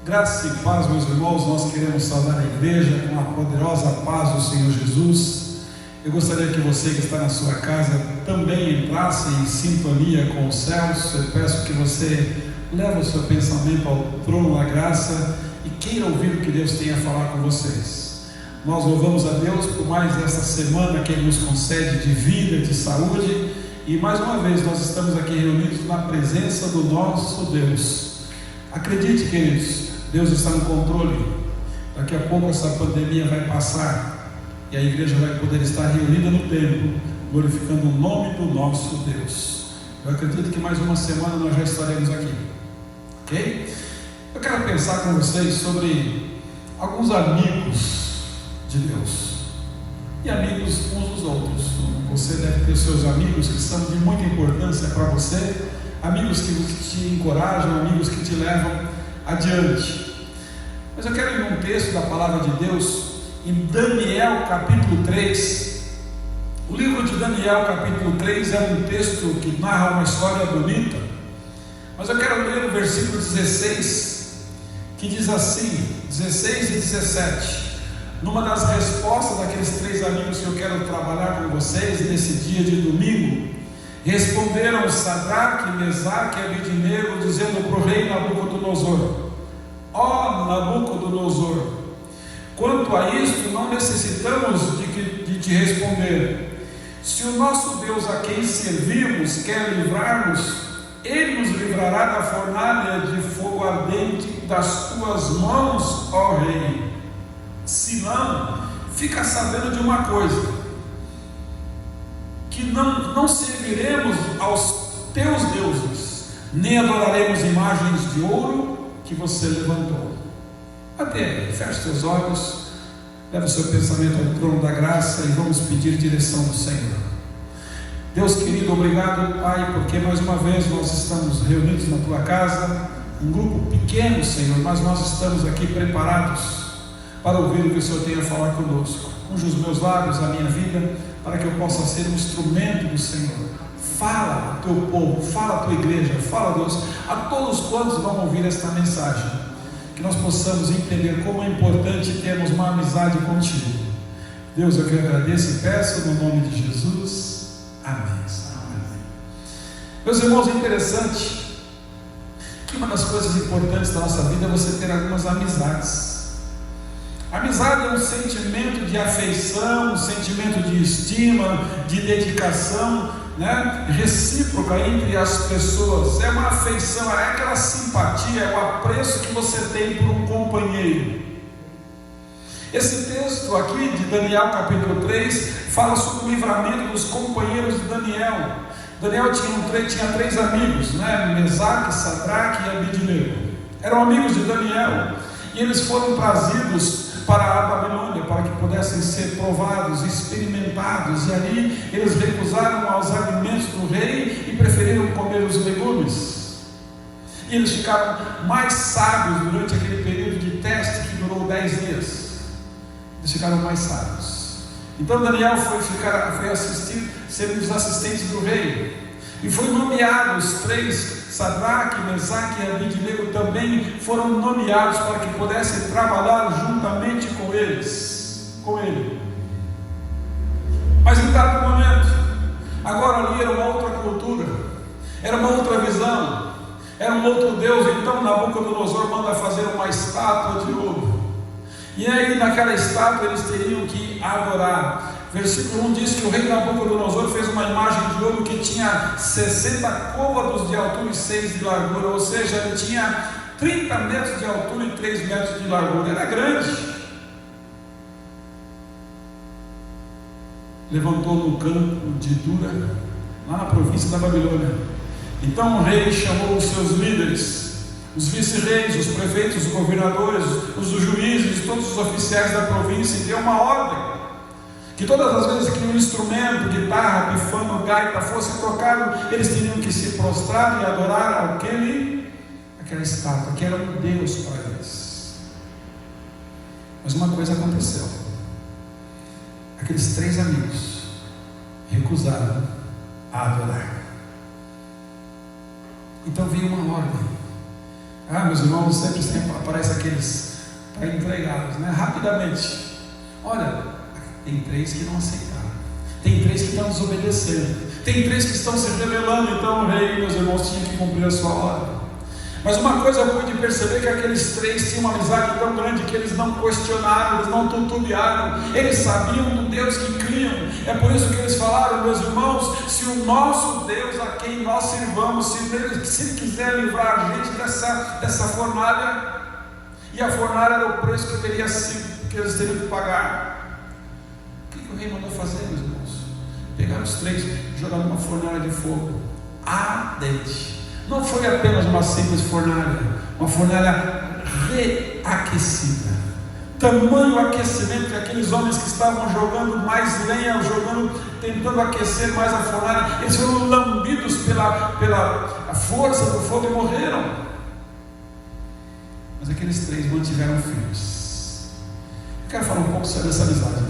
Graça e paz, meus irmãos, nós queremos saudar a igreja com a poderosa paz do Senhor Jesus. Eu gostaria que você que está na sua casa também entrasse em sintonia com os céus. Eu peço que você leve o seu pensamento ao trono da graça e queira ouvir o que Deus tem a falar com vocês. Nós louvamos a Deus por mais esta semana que Ele nos concede de vida, de saúde, e mais uma vez nós estamos aqui reunidos na presença do nosso Deus. Acredite, queridos, Deus está no controle. Daqui a pouco essa pandemia vai passar e a igreja vai poder estar reunida no templo, glorificando o nome do nosso Deus. Eu acredito que mais uma semana nós já estaremos aqui, ok? Eu quero pensar com vocês sobre alguns amigos de Deus e amigos uns dos outros. Você deve ter seus amigos que são de muita importância para você, amigos que te encorajam, amigos que te levam adiante. Mas eu quero ir num texto da palavra de Deus, em Daniel capítulo 3. O livro de Daniel capítulo 3 é um texto que narra uma história bonita, mas eu quero ler o versículo 16, que diz assim, 16 e 17. Numa das respostas daqueles três amigos que eu quero trabalhar com vocês nesse dia de domingo, responderam Sadraque, Mesaque e Abednego, dizendo para o rei Nabucodonosor: ó Nabucodonosor, quanto a isto não necessitamos de te responder. Se o nosso Deus a quem servimos quer livrar-nos, Ele nos livrará da fornalha de fogo ardente das tuas mãos, ó rei. Se não, fica sabendo de uma coisa, que não serviremos aos teus deuses, nem adoraremos imagens de ouro que você levantou. Até aí, feche seus olhos, leve o seu pensamento ao trono da graça e vamos pedir direção do Senhor. Deus querido, obrigado, Pai, porque mais uma vez nós estamos reunidos na tua casa, um grupo pequeno, Senhor, mas nós estamos aqui preparados para ouvir o que o Senhor tem a falar conosco. Unge os meus lábios, a minha vida, para que eu possa ser um instrumento do Senhor. Fala ao teu povo, fala à tua igreja, fala, Deus, a todos quantos vão ouvir esta mensagem, que nós possamos entender como é importante termos uma amizade contigo. Deus, eu que agradeço e peço no nome de Jesus, amém. Amém. Meus irmãos, é interessante que uma das coisas importantes da nossa vida é você ter algumas amizades. Amizade é um sentimento de afeição, um sentimento de estima, de dedicação, recíproca entre as pessoas. É uma afeição, é aquela simpatia, é o apreço que você tem por um companheiro. Esse texto aqui de Daniel capítulo 3 fala sobre o livramento dos companheiros de Daniel. Daniel tinha três amigos, Mesaque, Sadraque e Abednego. Eram amigos de Daniel e eles foram trazidos para a Babilônia, para que pudessem ser provados, experimentados, e ali eles recusaram aos alimentos do rei e preferiram comer os legumes. E eles ficaram mais sábios durante aquele período de teste que durou 10 dias. Eles ficaram mais sábios. Então Daniel foi assistir, ser um dos assistentes do rei, e foi nomeado os três. Sadraque, Mesaque e Abednego também foram nomeados para que pudessem trabalhar juntamente com ele. Mas em dado momento, agora ali era uma outra cultura, era uma outra visão, era um outro Deus. Então Nabucodonosor manda fazer uma estátua de ouro, e aí naquela estátua eles teriam que adorar. Versículo 1 diz que o rei Nabucodonosor fez uma imagem de ouro que tinha 60 côvados de altura e 6 de largura, ou seja, ele tinha 30 metros de altura e 3 metros de largura, era grande. Levantou no campo de Dura, lá na província da Babilônia. Então o rei chamou os seus líderes, os vice-reis, os prefeitos, os governadores, os juízes, todos os oficiais da província, e deu uma ordem que todas as vezes que um instrumento, guitarra, pifano, gaita fosse tocado, eles teriam que se prostrar e adorar aquela estátua, que era um Deus para eles. Mas uma coisa aconteceu: aqueles três amigos recusaram a adorar. Então veio uma ordem: Meus irmãos, sempre aparecem aqueles para entregados, né? Rapidamente. Olha, tem 3 que não aceitaram, tem 3 que estão desobedecendo, tem 3 que estão se rebelando. Então o rei, meus irmãos, tinha que cumprir a sua ordem. Mas uma coisa eu pude perceber, que aqueles 3 tinham uma amizade tão grande que eles não questionaram, eles não titubearam, eles sabiam do Deus que criam. É por isso que eles falaram: meus irmãos, se o nosso Deus a quem nós servamos, se ele quiser livrar a gente dessa fornalha, e a fornalha era o preço que eles teriam que pagar. O que o rei mandou fazer, meus irmãos? Pegaram os 3, jogaram numa fornalha de fogo ardente. Não foi apenas uma simples fornalha, uma fornalha reaquecida. Tamanho aquecimento que aqueles homens que estavam jogando mais lenha, tentando aquecer mais a fornalha, eles foram lambidos pela força do fogo e morreram. Mas aqueles 3 mantiveram firmes. Eu quero falar um pouco sobre essa amizade.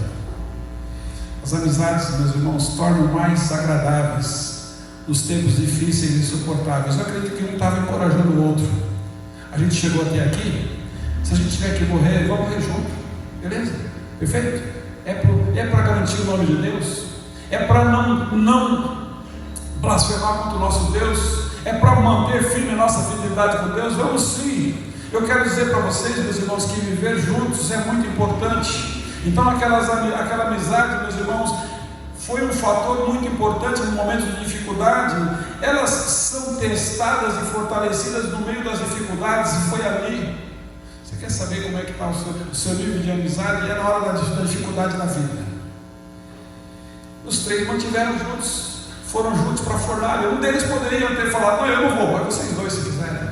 As amizades, meus irmãos, tornam mais agradáveis nos tempos difíceis e insuportáveis. Eu acredito que um estava encorajando o outro. A gente chegou até aqui. Se a gente tiver que morrer, vamos morrer junto, beleza? Perfeito? É para garantir o nome de Deus, é para não blasfemar contra o nosso Deus, é para manter firme a nossa fidelidade com Deus. Vamos sim. Eu quero dizer para vocês, meus irmãos, que viver juntos é muito importante. Então aquela amizade, meus irmãos, foi um fator muito importante no momento de dificuldade. Elas são testadas e fortalecidas no meio das dificuldades, e foi ali. Você quer saber como é que está o seu nível de amizade? É na hora da dificuldade na vida. Os 3 mantiveram juntos, foram juntos para a fornalha. Um deles poderia ter falado: não, eu não vou, mas vocês 2 se quiserem.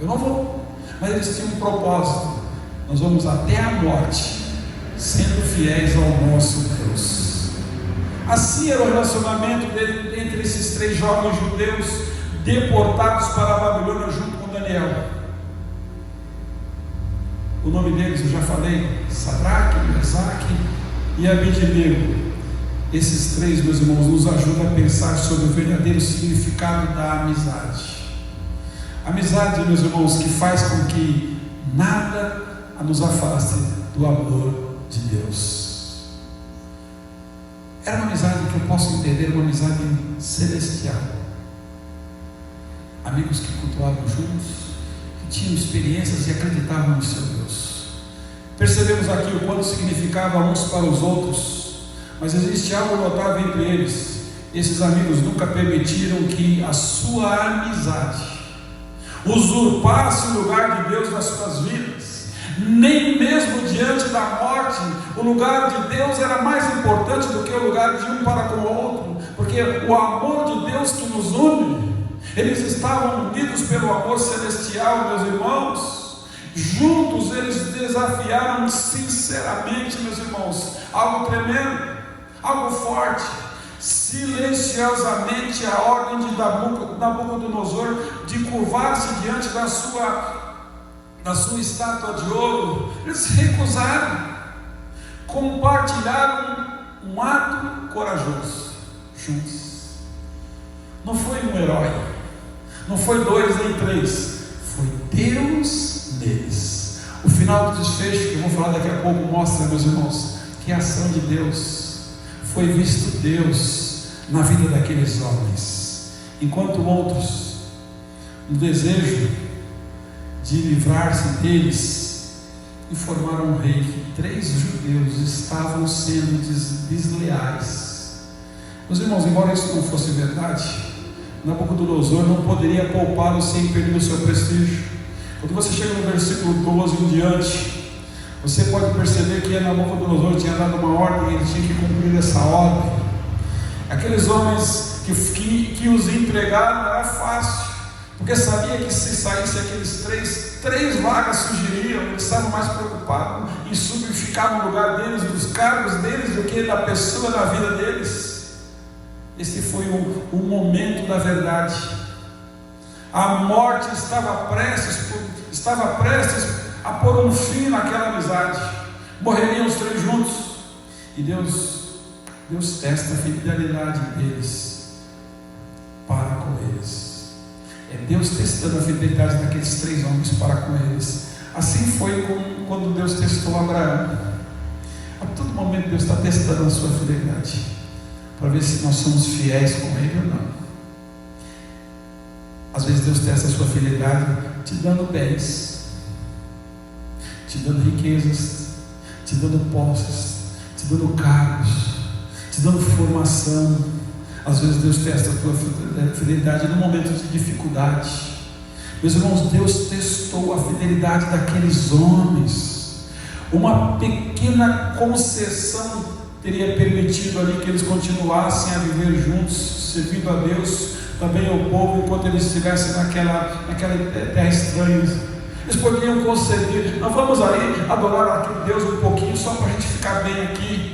Eu não vou. Mas eles tinham um propósito: nós vamos até a morte, sendo fiéis ao nosso Deus. Assim era o relacionamento entre esses 3 jovens judeus deportados para a Babilônia junto com Daniel. O nome deles eu já falei: Sadraque, Mesaque e Abednego. Esses 3, meus irmãos, nos ajudam a pensar sobre o verdadeiro significado da amizade. Amizade, meus irmãos, que faz com que nada nos afaste do amor de Deus. Era uma amizade que eu posso entender, uma amizade celestial. Amigos que cultuavam juntos, que tinham experiências e acreditavam no seu Deus. Percebemos aqui o quanto significava uns para os outros, mas existe algo notável entre eles: esses amigos nunca permitiram que a sua amizade usurpasse o lugar de Deus nas suas vidas. Nem mesmo diante da morte, o lugar de Deus era mais importante do que o lugar de um para com o outro, porque o amor de Deus que nos une, eles estavam unidos pelo amor celestial, meus irmãos. Juntos eles desafiaram sinceramente, meus irmãos, algo tremendo, algo forte, silenciosamente, a ordem de Nabucodonosor de curvar-se diante da sua estátua de ouro. Eles se recusaram, compartilharam um ato corajoso juntos. Não foi um herói, não foi 2 nem 3, foi Deus neles. O final do desfecho, que eu vou falar daqui a pouco, mostra, meus irmãos, que a ação de Deus foi visto Deus na vida daqueles homens, enquanto outros, no desejo de livrar-se deles, informaram o rei que 3 judeus estavam sendo desleais. Meus irmãos, embora isso não fosse verdade, Nabucodonosor não poderia poupá-los sem perder o seu prestígio. Quando você chega no versículo 12 em diante, você pode perceber que Nabucodonosor tinha dado uma ordem e ele tinha que cumprir essa ordem. Aqueles homens que os entregaram era fácil, porque sabia que se saísse aqueles 3 vagas surgiriam. Eles estavam mais preocupados em ficar no lugar deles, dos cargos deles, do que da pessoa, da vida deles. Esse foi o momento da verdade. A morte estava prestes a pôr um fim naquela amizade. Morreriam os 3 juntos. E Deus testa a fidelidade deles para com eles. É Deus testando a fidelidade daqueles 3 homens para com eles. Assim foi quando Deus testou Abraão. A todo momento Deus está testando a sua fidelidade, para ver se nós somos fiéis com Ele ou não. Às vezes Deus testa a sua fidelidade te dando bens, te dando riquezas, te dando posses, te dando cargos, te dando formação. Às vezes Deus testa a tua fidelidade no momento de dificuldade. Meus irmãos, Deus testou a fidelidade daqueles homens. Uma pequena concessão teria permitido ali que eles continuassem a viver juntos, servindo a Deus, também ao povo, enquanto eles estivessem naquela terra estranha. Eles poderiam conceder: nós vamos aí adorar aqui Deus um pouquinho, só para a gente ficar bem aqui.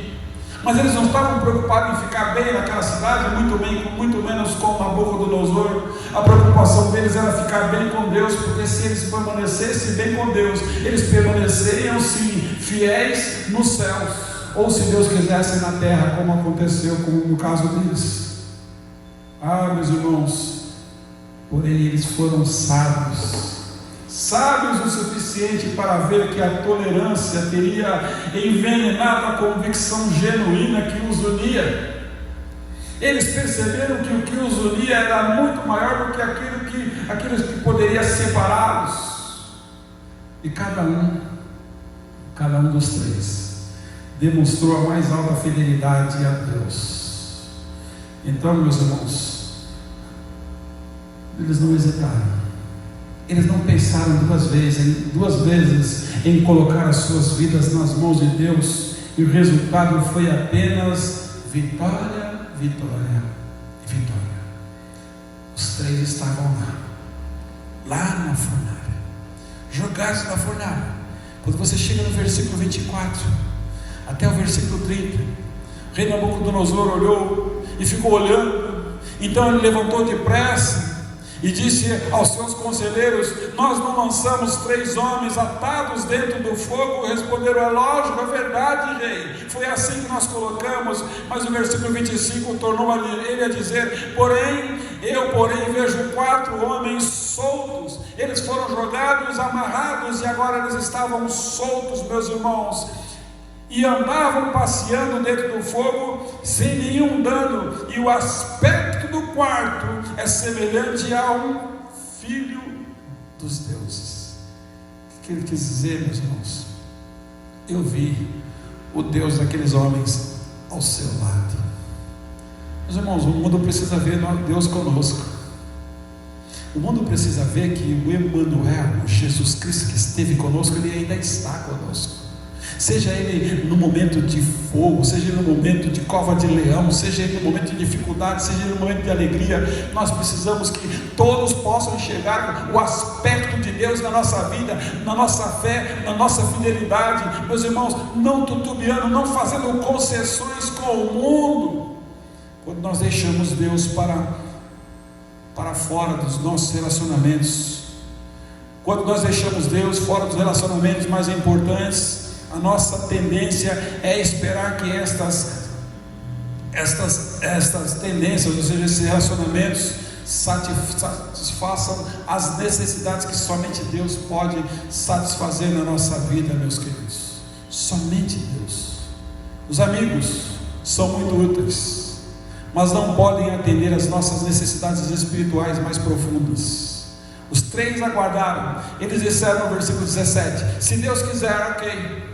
Mas eles não estavam preocupados em ficar bem naquela cidade, muito menos com Nabucodonosor. A preocupação deles era ficar bem com Deus, porque se eles permanecessem bem com Deus, eles permaneceriam sim fiéis nos céus, ou se Deus quisesse na terra, como aconteceu no caso deles. Meus irmãos, porém eles foram sábios o suficiente para ver que a tolerância teria envenenado a convicção genuína que os unia. Eles perceberam que o que os unia era muito maior do que aquilo que poderia separá-los. E cada um dos 3 demonstrou a mais alta fidelidade a Deus. Então, meus irmãos, eles não hesitaram. Eles não pensaram duas vezes em colocar as suas vidas nas mãos de Deus, e o resultado foi apenas vitória, vitória e vitória. Os 3 estavam lá na fornalha, jogados na fornalha. Quando você chega no versículo 24 até o versículo 30, o rei Nabucodonosor olhou e ficou olhando. Então ele levantou depressa e disse aos seus conselheiros: nós não lançamos 3 homens atados dentro do fogo? Responderam: é lógico, é verdade, rei, foi assim que nós colocamos. Mas o versículo 25 tornou ele a dizer: eu vejo 4 homens soltos. Eles foram jogados, amarrados, e agora eles estavam soltos, meus irmãos, e andavam passeando dentro do fogo sem nenhum dano, e o aspecto do quarto é semelhante a um filho dos deuses. O que ele quis dizer, meus irmãos? Eu vi o Deus daqueles homens ao seu lado. Meus irmãos, o mundo precisa ver Deus conosco. O mundo precisa ver que o Emmanuel, o Jesus Cristo que esteve conosco, Ele ainda está conosco. Seja ele no momento de fogo, seja ele no momento de cova de leão, seja ele no momento de dificuldade, seja ele no momento de alegria, nós precisamos que todos possam enxergar o aspecto de Deus na nossa vida, na nossa fé, na nossa fidelidade. Meus irmãos, não titubeando, não fazendo concessões com o mundo. Quando nós deixamos Deus para fora dos nossos relacionamentos, quando nós deixamos Deus fora dos relacionamentos mais importantes, a nossa tendência é esperar que estas tendências, ou seja, esses relacionamentos, satisfaçam as necessidades que somente Deus pode satisfazer na nossa vida, meus queridos. Somente Deus. Os amigos são muito úteis, mas não podem atender às nossas necessidades espirituais mais profundas. Os 3 aguardaram. Eles disseram no versículo 17: se Deus quiser, ok,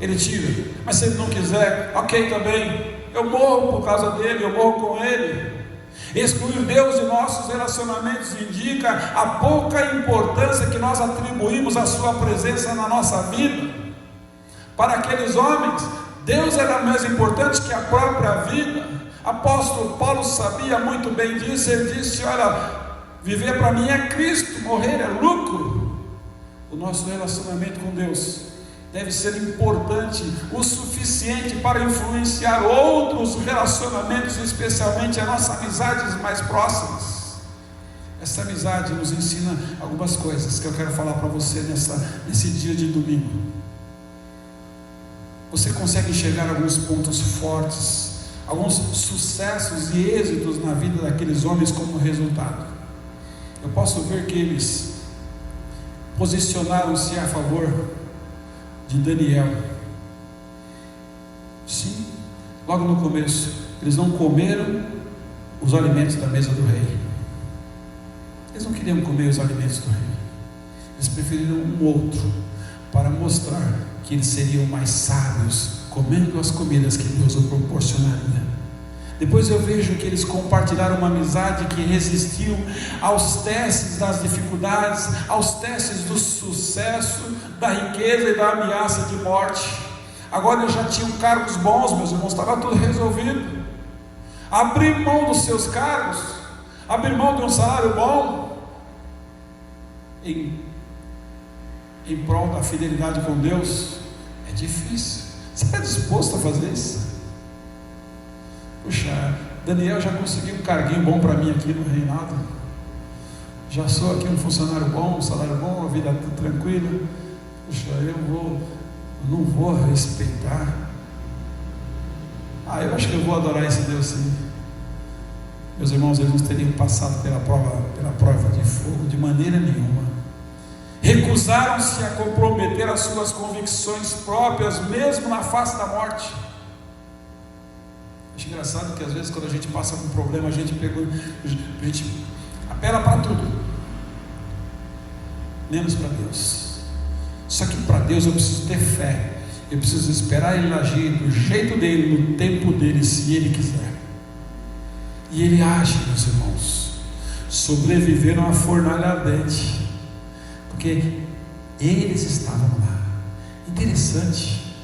Ele tira, mas se Ele não quiser, ok também, eu morro por causa dele, eu morro com ele. Excluir Deus de nossos relacionamentos indica a pouca importância que nós atribuímos à sua presença na nossa vida. Para aqueles homens, Deus era mais importante que a própria vida. Apóstolo Paulo sabia muito bem disso. Ele disse: olha, viver para mim é Cristo, morrer é lucro. O nosso relacionamento com Deus deve ser importante o suficiente para influenciar outros relacionamentos, especialmente as nossas amizades mais próximas. Essa amizade nos ensina algumas coisas que eu quero falar para você nesse dia de domingo. Você consegue enxergar alguns pontos fortes, alguns sucessos e êxitos na vida daqueles homens como resultado. eu posso ver que eles posicionaram-se a favor de Daniel. Sim, logo no começo, eles não comeram os alimentos da mesa do rei. Eles não queriam comer os alimentos do rei. Eles preferiram um outro, para mostrar que eles seriam mais sábios, comendo as comidas que Deus o proporcionaria. Depois eu vejo que eles compartilharam uma amizade que resistiu aos testes das dificuldades, aos testes do sucesso, da riqueza e da ameaça de morte. Agora eles já tinham cargos bons, meus irmãos, estava tudo resolvido. Abrir mão dos seus cargos, abrir mão de um salário bom, em prol da fidelidade com Deus, é difícil. Você está disposto a fazer isso? Puxa, Daniel já conseguiu um carguinho bom para mim aqui no reinado, já sou aqui um funcionário bom, um salário bom, a vida tranquila. Puxa, eu não vou respeitar. Eu acho que eu vou adorar esse Deus sim. Meus irmãos, eles não teriam passado pela prova de fogo de maneira nenhuma. Recusaram-se a comprometer as suas convicções próprias, mesmo na face da morte. Acho engraçado que às vezes quando a gente passa por um problema, a gente apela para tudo, menos para Deus. Só que para Deus eu preciso ter fé, eu preciso esperar Ele agir do jeito dele, no tempo dele, se Ele quiser. E Ele age, meus irmãos. Sobreviveram à fornalha ardente, porque eles estavam lá. Interessante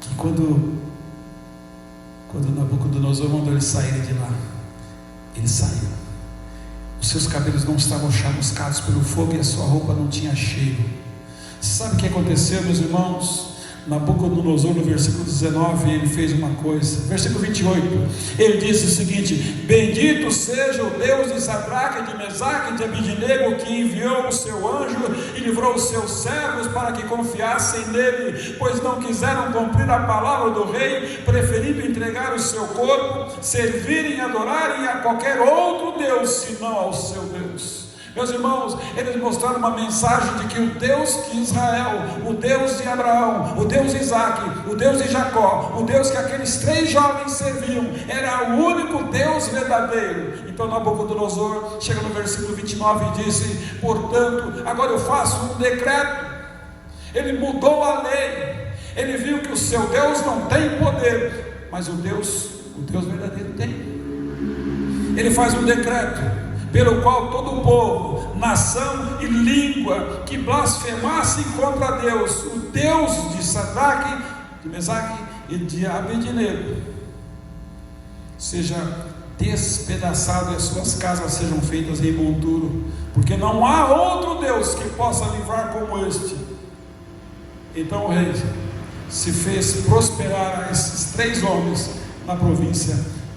que quando Nabucodonosor mandou eles saírem de lá, eles saíram. Os seus cabelos não estavam chamuscados pelo fogo e a sua roupa não tinha cheiro. Sabe o que aconteceu, meus irmãos? Nabucodonosor, no versículo 19, ele fez uma coisa. Versículo 28, ele disse o seguinte: bendito seja o Deus de Sadraque, de Mesaque e de Abidnego, que enviou o seu anjo e livrou os seus servos para que confiassem nele, pois não quiseram cumprir a palavra do rei, preferindo entregar o seu corpo, servirem e adorarem a qualquer outro Deus, senão ao seu Deus. Meus irmãos, eles mostraram uma mensagem de que o Deus de Israel, o Deus de Abraão, o Deus de Isaque, o Deus de Jacó, o Deus que aqueles 3 jovens serviam, era o único Deus verdadeiro. Então Nabucodonosor chega no versículo 29 e disse: portanto, agora eu faço um decreto. Ele mudou a lei, ele viu que o seu Deus não tem poder, mas o Deus verdadeiro tem. Ele faz um decreto pelo qual todo o povo, nação e língua que blasfemassem contra Deus, o Deus de Sadraque, de Mesaque e de Abednego, seja despedaçado e as suas casas sejam feitas em monturo, porque não há outro Deus que possa livrar como este. Então o rei se fez prosperar esses 3 homens na província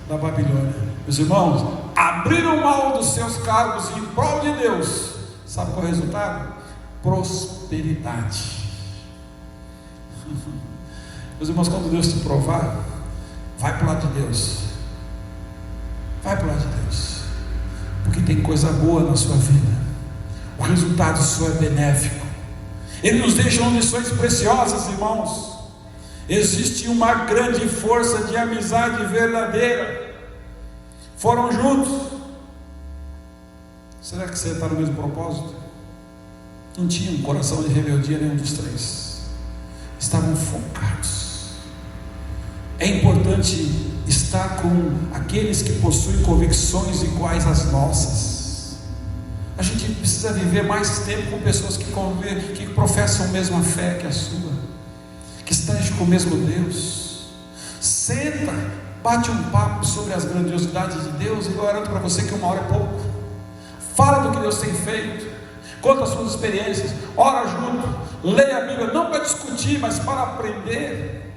da Babilônia. Meus irmãos, abriram mão dos seus cargos em prol de Deus. Sabe qual é o resultado? Prosperidade. Meus irmãos, quando Deus te provar, vai para o lado de Deus. Vai para o lado de Deus, porque tem coisa boa na sua vida. O resultado só é benéfico. Ele nos deixa lições preciosas, irmãos. Existe uma grande força de amizade verdadeira. Foram juntos. Será que você está no mesmo propósito? Não tinha um coração de rebeldia nenhum dos 3. Estavam focados. É importante estar com aqueles que possuem convicções iguais às nossas. A gente precisa viver mais tempo com pessoas que professam a mesma fé que a sua, que estão com o mesmo Deus. Senta, bate um papo sobre as grandiosidades de Deus, e eu garanto para você que 1 hora é pouco. Fala do que Deus tem feito, conta as suas experiências, ora junto, leia a Bíblia, não para discutir, mas para aprender.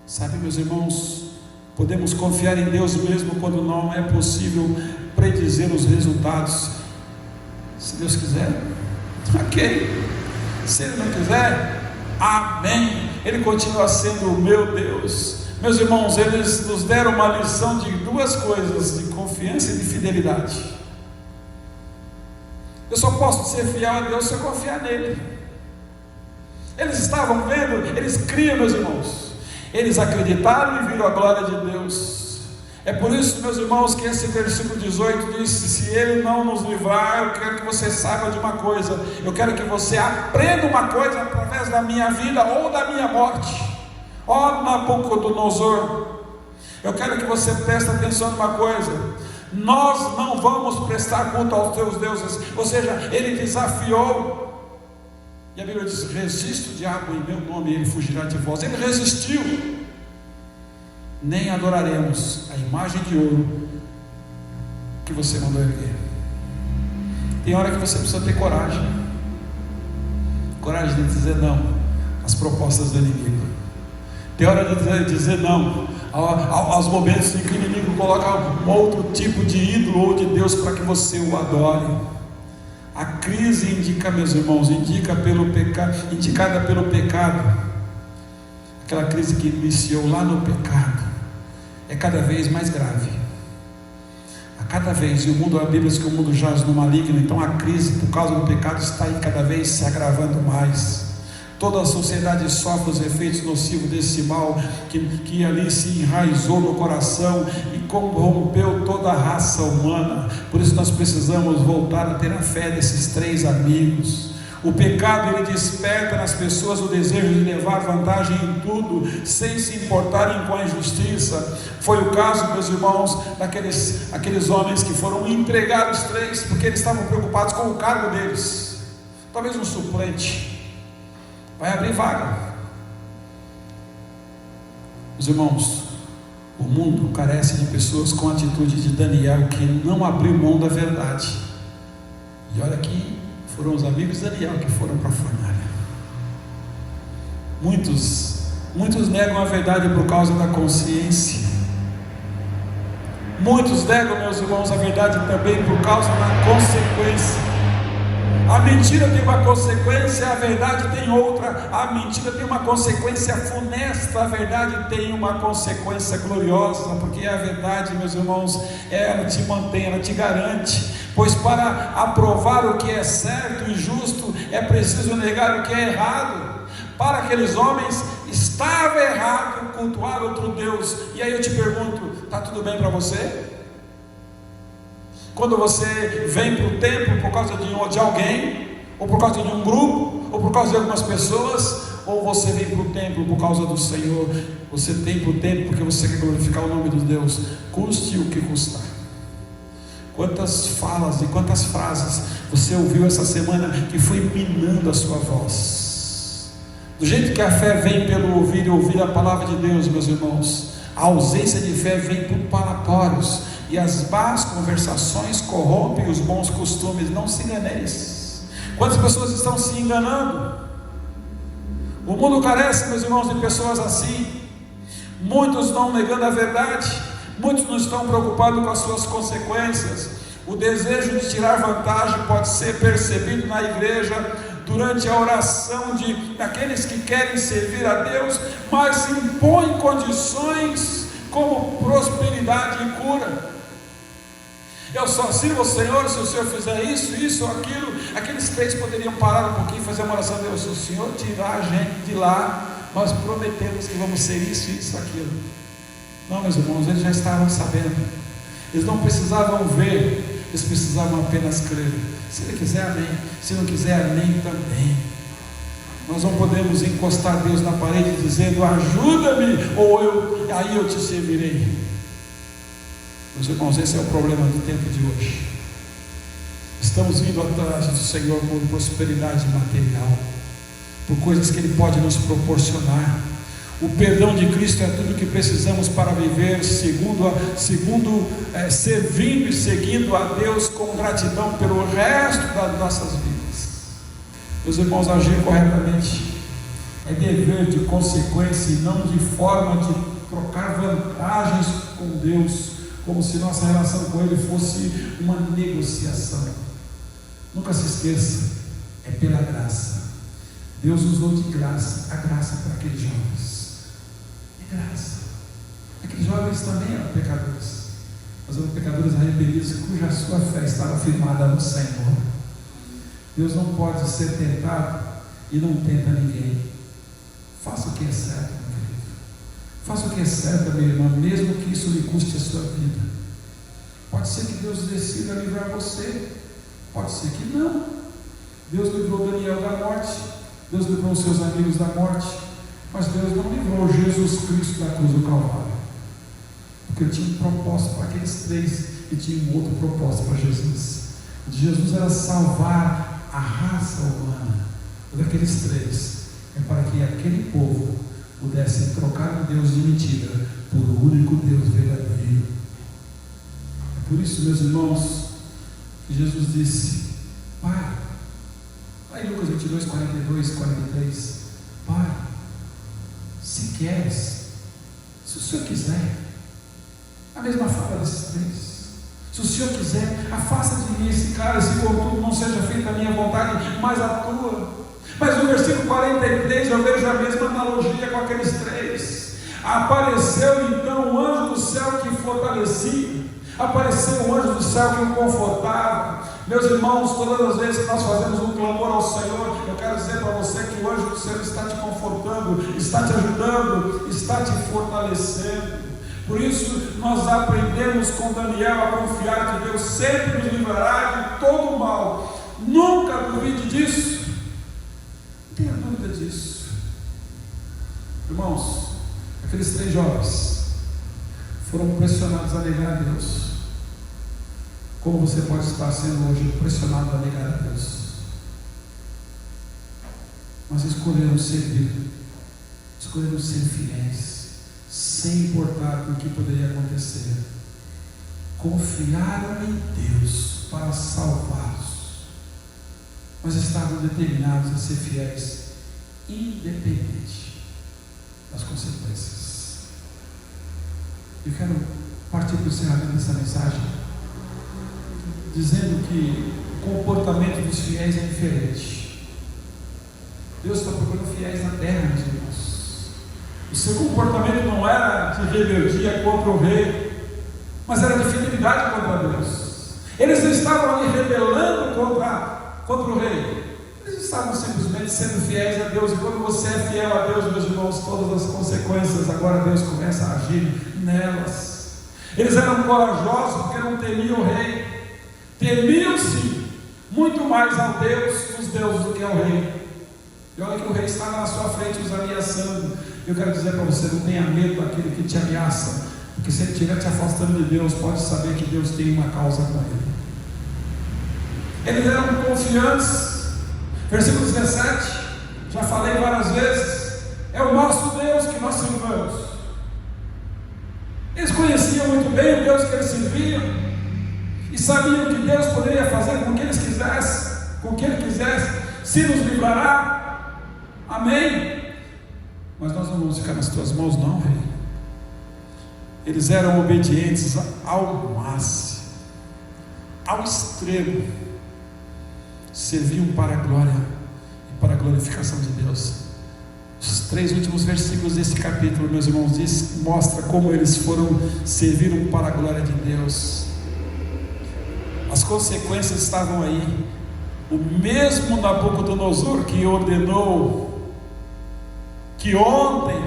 Sabe, meus irmãos, podemos confiar em Deus mesmo quando não é possível predizer os resultados. Se Deus quiser, ok. Se Ele não quiser, amém. Ele continua sendo o meu Deus. Meus irmãos, eles nos deram uma lição de 2 coisas: de confiança e de fidelidade. Eu só posso ser fiel a Deus se eu confiar nele. Eles estavam vendo, eles criam, meus irmãos. Eles acreditaram e viram a glória de Deus. É por isso, meus irmãos, que esse versículo 18 diz: se Ele não nos livrar, eu quero que você saiba de uma coisa, eu quero que você aprenda uma coisa através da minha vida ou da minha morte. Ó Nabucodonosor, eu quero que você preste atenção numa coisa: nós não vamos prestar culto aos teus deuses. Ou seja, ele desafiou, e a Bíblia diz: resiste o diabo em meu nome, ele fugirá de vós. Ele resistiu. Nem adoraremos a imagem de ouro que você mandou erguer. Tem hora que você precisa ter coragem de dizer não às propostas do inimigo. Tem hora de dizer não aos momentos em que o inimigo coloca um outro tipo de ídolo ou de Deus para que você o adore. A crise indica, meus irmãos, indicada pelo pecado. Aquela crise que iniciou lá no pecado é cada vez mais grave. A cada vez, e o mundo, a Bíblia diz que o mundo jaz no maligno. Então a crise por causa do pecado está aí cada vez se agravando mais. Toda a sociedade sofre os efeitos nocivos desse mal que ali se enraizou no coração e corrompeu toda a raça humana. Por isso nós precisamos voltar a ter a fé desses três amigos. O pecado, ele desperta nas pessoas o desejo de levar vantagem em tudo, sem se importarem com a injustiça. Foi o caso, meus irmãos, daqueles homens que foram entregar os três, porque eles estavam preocupados com o cargo deles. Talvez um suplente vai abrir vaga. Meus irmãos, o mundo carece de pessoas com a atitude de Daniel, que não abriu mão da verdade. E olha que foram os amigos de Daniel que foram para a fornalha. Muitos negam a verdade por causa da consciência. Muitos negam, meus irmãos, a verdade também por causa da consequência. A mentira tem uma consequência, a verdade tem outra. A mentira tem uma consequência funesta, a verdade tem uma consequência gloriosa, porque a verdade, meus irmãos, ela te mantém, ela te garante. Pois para aprovar o que é certo e justo, é preciso negar o que é errado. Para aqueles homens, estava errado cultuar outro Deus. E aí eu te pergunto, está tudo bem para você? Quando você vem para o templo por causa de alguém, ou por causa de um grupo, ou por causa de algumas pessoas, ou você vem para o templo por causa do Senhor? Você vem para o templo porque você quer glorificar o nome de Deus, custe o que custar. Quantas falas e quantas frases você ouviu essa semana que foi minando a sua voz? Do jeito que a fé vem pelo ouvir e ouvir a palavra de Deus, meus irmãos, a ausência de fé vem por palatórios, e as más conversações corrompem os bons costumes. Não se enganeis. Quantas pessoas estão se enganando? O mundo carece, meus irmãos, de pessoas assim. Muitos estão negando a verdade. Muitos não estão preocupados com as suas consequências. O desejo de tirar vantagem pode ser percebido na igreja durante a oração daqueles que querem servir a Deus, mas impõem condições como prosperidade e cura. Eu só sirvo ao Senhor se o Senhor fizer isso ou aquilo. Aqueles três poderiam parar um pouquinho e fazer uma oração a Deus: se o Senhor tirar a gente de lá, nós prometemos que vamos ser isso, aquilo. Não, meus irmãos, eles já estavam sabendo. Eles não precisavam ver, eles precisavam apenas crer. Se Ele quiser, amém. Se não quiser, amém também. Nós não podemos encostar Deus na parede dizendo: ajuda-me, ou aí eu te servirei. Meus irmãos, esse é o problema do tempo de hoje. Estamos vindo atrás do Senhor por prosperidade material, por coisas que Ele pode nos proporcionar. O perdão de Cristo é tudo que precisamos para viver servindo e seguindo a Deus com gratidão pelo resto das nossas vidas. Meus irmãos, agir corretamente é dever de consequência e não de forma de trocar vantagens com Deus, como se nossa relação com Ele fosse uma negociação. Nunca se esqueça, é pela graça. Deus usou de graça, a graça para aqueles jovens. É graça. Aqueles jovens também eram pecadores, mas eram pecadores arrependidos, cuja sua fé estava firmada no Senhor. Deus não pode ser tentado e não tenta ninguém. Faça o que é certo, meu querido. Faça o que é certo, minha irmã, mesmo que isso lhe custe a sua vida. Pode ser que Deus decida livrar você, pode ser que não. Deus livrou Daniel da morte, Deus livrou seus amigos da morte, mas Deus não livrou Jesus Cristo da cruz do Calvário, porque Ele tinha um propósito para aqueles três e tinha um outro propósito para Jesus. O de Jesus era salvar a raça humana. O daqueles três é para que aquele povo pudesse trocar o Deus de mentira por o único Deus verdadeiro. É por isso, meus irmãos, que Jesus disse: Pai, lá em Lucas 22, 42, 43, Pai, se queres, se o Senhor quiser, a mesma fala desses três. Se o Senhor quiser, afasta de mim esse cálice, contudo não seja feita a minha vontade, mas a tua. Mas no versículo 43 eu vejo a mesma analogia com aqueles três. Apareceu então o anjo do céu que fortalecia, apareceu o anjo do céu que o confortava. Meus irmãos, todas as vezes que nós fazemos um clamor ao Senhor, eu quero dizer para você que o anjo do céu está te confortando, está te ajudando, está te fortalecendo. Por isso nós aprendemos com Daniel a confiar que Deus sempre nos livrará de todo o mal. Nunca duvide disso, não tenha dúvida disso. Irmãos, aqueles três jovens foram pressionados a negar a Deus, como você pode estar sendo hoje pressionado a negar a Deus, mas escolheram servir, escolheram ser fiéis, sem importar com o que poderia acontecer. Confiaram em Deus para salvá-los, mas estavam determinados a ser fiéis, independente das consequências. Eu quero partir para o encerramento dessa mensagem dizendo que o comportamento dos fiéis é diferente. Deus está procurando fiéis na terra, meus irmãos. O seu comportamento não era de rebeldia contra o rei, mas era de fidelidade contra Deus. Eles não estavam ali rebelando contra o rei, eles estavam simplesmente sendo fiéis a Deus. E quando você é fiel a Deus, meus irmãos, todas as consequências, agora Deus começa a agir nelas. Eles eram corajosos porque não temiam o rei, temiam sim muito mais ao Deus dos deuses do que ao rei. E olha que o rei estava na sua frente os ameaçando. Eu quero dizer para você, não tenha medo daquele que te ameaça, porque se ele estiver te afastando de Deus, pode saber que Deus tem uma causa com ele. Eles eram confiantes. Versículo 17, já falei várias vezes, é o nosso Deus que nós servimos. Eles conheciam muito bem o Deus que eles serviam, e sabiam que Deus poderia fazer com que eles quisessem, com que Ele quisesse, se nos livrará. Amém? Mas nós não vamos ficar nas tuas mãos, não, rei. Eles eram obedientes ao máximo, ao extremo, serviam para a glória e para a glorificação de Deus. Os 3 últimos versículos desse capítulo, meus irmãos, mostra como eles serviram para a glória de Deus. As consequências estavam aí. O mesmo Nabucodonosor que ordenou que ontem,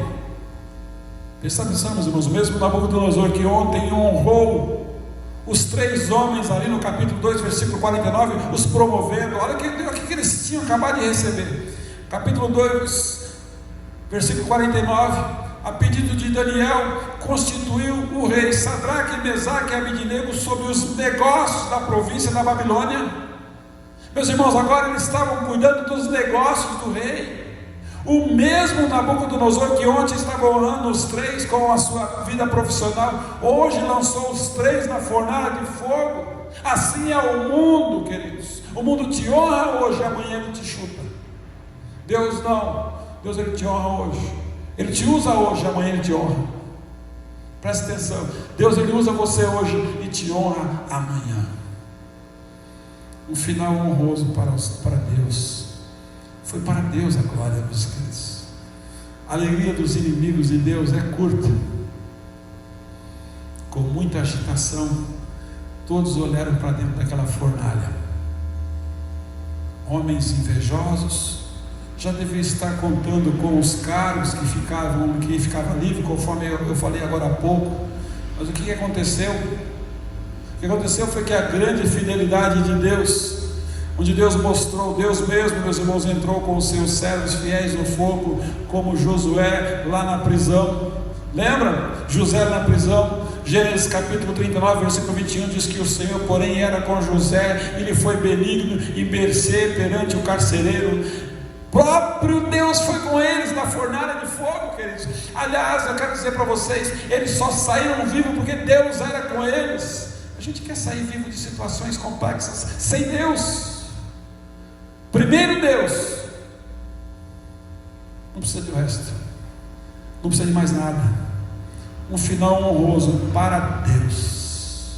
presta atenção, meus irmãos, o mesmo Nabucodonosor que ontem honrou os 3 homens ali no capítulo 2, versículo 49, os promovendo. Olha o que eles tinham acabado de receber. Capítulo 2, versículo 49, a pedido de Daniel, constituiu o rei Sadraque, Mesaque e Abidnego sobre os negócios da província da Babilônia. Meus irmãos, agora eles estavam cuidando dos negócios do rei. O mesmo Nabucodonosor que ontem estava honrando os 3 com a sua vida profissional, hoje lançou os 3 na fornalha de fogo. Assim é o mundo, queridos. O mundo te honra hoje, amanhã ele te chuta. Deus não. Deus, Ele te honra hoje, Ele te usa hoje, amanhã Ele te honra. Presta atenção, Deus, Ele usa você hoje e te honra amanhã. Um final honroso para Deus. Foi para Deus a glória, meus queridos. A alegria dos inimigos de Deus é curta. Com muita agitação, todos olharam para dentro daquela fornalha, homens invejosos, já devia estar contando com os cargos que ficava livre, conforme eu falei agora há pouco. Mas o que aconteceu? O que aconteceu foi que a grande fidelidade de Deus, onde Deus mostrou, Deus mesmo, meus irmãos, entrou com os seus servos fiéis no fogo, como Josué lá na prisão. Lembra? José na prisão. Gênesis capítulo 39, versículo 21 diz que o Senhor, porém, era com José, ele foi benigno e mercê perante o carcereiro. Próprio Deus foi com eles na fornalha de fogo, queridos. Aliás, eu quero dizer para vocês, eles só saíram vivos porque Deus era com eles. A gente quer sair vivo de situações complexas sem Deus. Primeiro Deus, não precisa do resto, não precisa de mais nada. Um final honroso para Deus.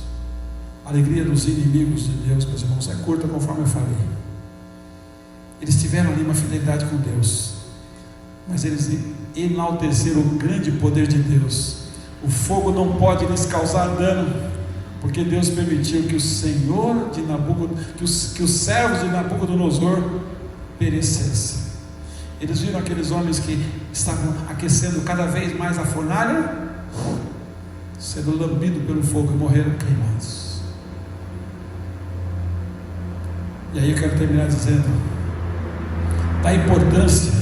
A alegria dos inimigos de Deus, meus irmãos, é curta, conforme eu falei. Eles tiveram ali uma fidelidade com Deus, mas eles enalteceram o grande poder de Deus. O fogo não pode lhes causar dano, porque Deus permitiu que o Senhor de que os servos de Nabucodonosor perecessem. Eles viram aqueles homens que estavam aquecendo cada vez mais a fornalha, sendo lambidos pelo fogo e morreram queimados. E aí eu quero terminar dizendo da importância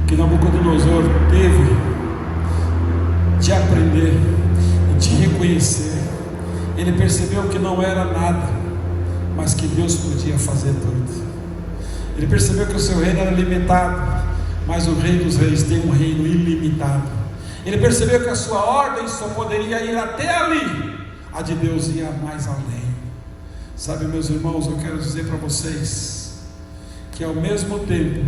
que Nabucodonosor teve de aprender e de reconhecer. Ele percebeu que não era nada, mas que Deus podia fazer tudo. Ele percebeu que o seu reino era limitado, mas o Rei dos Reis tem um reino ilimitado. Ele percebeu que a sua ordem só poderia ir até ali, a de Deus ia mais além. Sabe, meus irmãos, eu quero dizer para vocês que ao mesmo tempo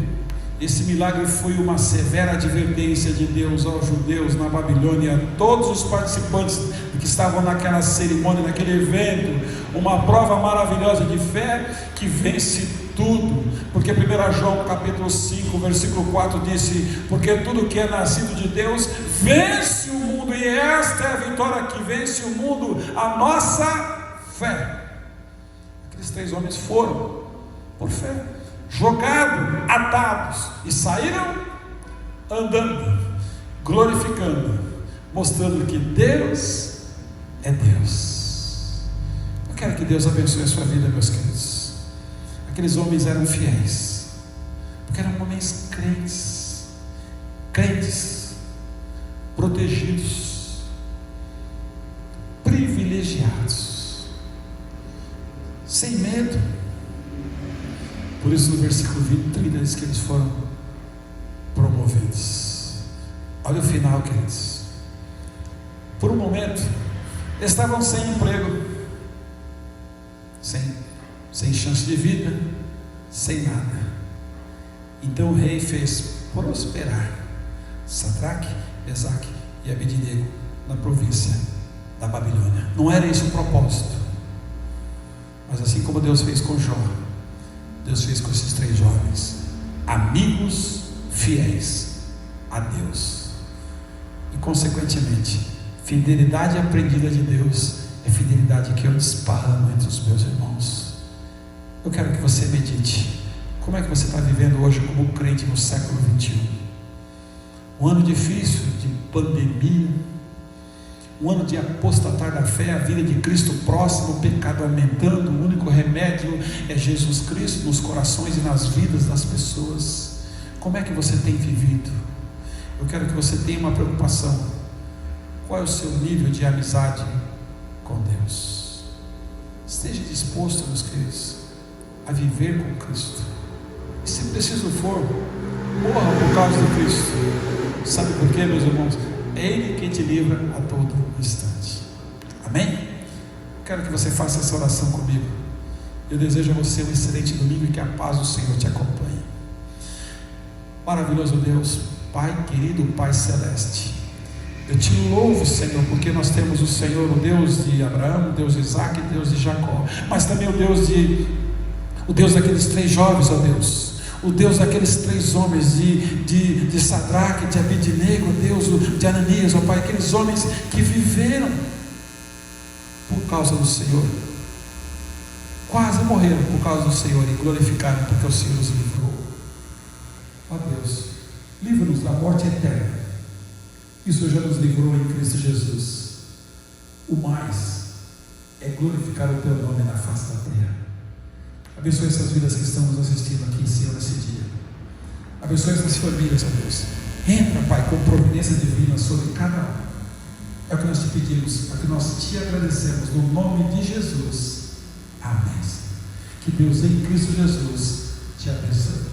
esse milagre foi uma severa advertência de Deus aos judeus na Babilônia, a todos os participantes que estavam naquela cerimônia, naquele evento, uma prova maravilhosa de fé que vence tudo, porque 1 João capítulo 5 versículo 4 disse: porque tudo que é nascido de Deus vence o mundo, e esta é a vitória que vence o mundo, a nossa fé. Aqueles 3 homens foram por fé, jogados, atados, e saíram andando, glorificando, mostrando que Deus é Deus. Eu quero que Deus abençoe a sua vida, meus queridos. Aqueles homens eram fiéis, porque eram homens crentes, protegidos, privilegiados, sem medo. Por isso no versículo 30 diz que eles foram promovidos. Olha o final, queridos. Por um momento eles estavam sem emprego, sem chance de vida, sem nada. Então o rei fez prosperar Sadraque, Mesaque e Abednego na província da Babilônia. Não era esse o propósito, mas assim como Deus fez com Jó, Deus fez com esses 3 jovens, amigos fiéis a Deus. E consequentemente, fidelidade aprendida de Deus é fidelidade que eu desparramo entre os meus irmãos. Eu quero que você medite, como é que você está vivendo hoje como crente no século 21? Um ano difícil, de pandemia, um ano de apostatar da fé, a vida de Cristo próximo, o pecado aumentando. O único remédio é Jesus Cristo nos corações e nas vidas das pessoas. Como é que você tem vivido? Eu quero que você tenha uma preocupação: qual é o seu nível de amizade com Deus? Esteja disposto, meus queridos, a viver com Cristo, e se preciso for, morra por causa de Cristo. Sabe por quê, meus irmãos? É Ele quem te livra a todo instante. Amém? Quero que você faça essa oração comigo. Eu desejo a você um excelente domingo e que a paz do Senhor te acompanhe. Maravilhoso Deus, Pai querido, Pai celeste, eu te louvo, Senhor, porque nós temos o Senhor, o Deus de Abraão, o Deus de Isaac, o Deus de Jacó, mas também o Deus daqueles 3 jovens, ó Deus, o Deus daqueles 3 homens, de Sadraque, de Abednego, ó Deus, de Ananias, ó Pai, aqueles homens que viveram por causa do Senhor. quase morreram por causa do Senhor e glorificaram porque o Senhor os livrou. Ó Deus, livra-nos da morte eterna. Isso já nos livrou em Cristo Jesus. O mais é glorificar o Teu nome na face da terra. Abençoe essas vidas que estão nos assistindo aqui, Senhor, nesse dia. Abençoe essas famílias, ó Deus. Entra, Pai, com providência divina sobre cada um. É o que nós te pedimos, é o que nós te agradecemos, no nome de Jesus. Amém. Que Deus em Cristo Jesus te abençoe.